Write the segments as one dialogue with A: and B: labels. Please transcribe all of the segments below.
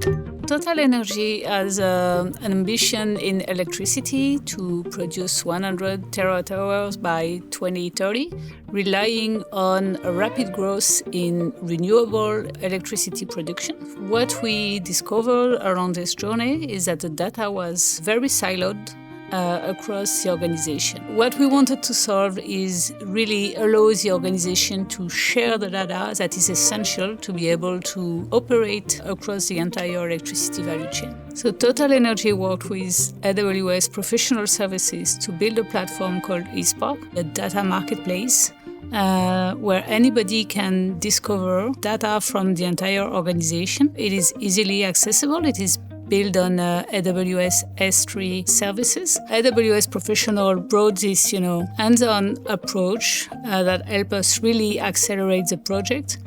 A: TotalEnergies has an ambition in electricity to produce 100 terawatt-hours by 2030, relying on a rapid growth in renewable electricity production. What we discovered around this journey is that the data was very siloed across the organization. What we wanted to solve is really allow the organization to share the data that is essential to be able to operate across the entire electricity value chain. So TotalEnergies worked with AWS Professional Services to build a platform called eSpark, a data marketplace where anybody can discover data from the entire organization. It is easily accessible. It is built on AWS S3 services. AWS Professional brought this, hands-on approach that helped us really accelerate the project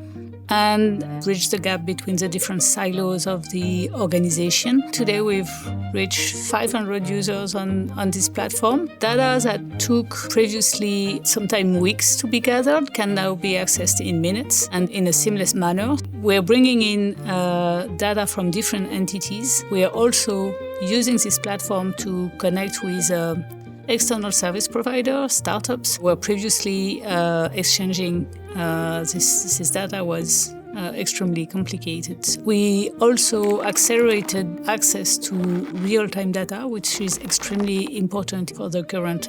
A: and bridge the gap between the different silos of the organization. Today, we've reached 500 users on this platform. Data that took previously sometimes weeks to be gathered can now be accessed in minutes and in a seamless manner. We're bringing in data from different entities. We are also using this platform to connect with external service providers, startups, where previously exchanging this data was extremely complicated. We also accelerated access to real-time data, which is extremely important for the current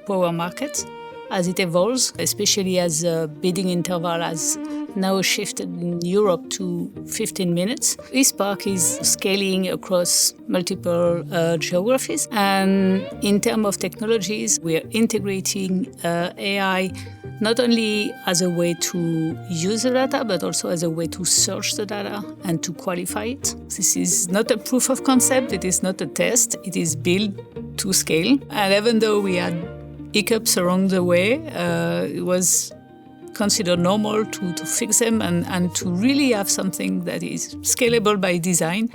A: power market as it evolves, especially as the bidding interval has now shifted in Europe to 15 minutes. eSpark is scaling across multiple geographies. And in terms of technologies, we are integrating AI not only as a way to use the data, but also as a way to search the data and to qualify it. This is not a proof of concept. It is not a test. It is built to scale. And even though we had hiccups along the way, it was considered normal to fix them and to really have something that is scalable by design.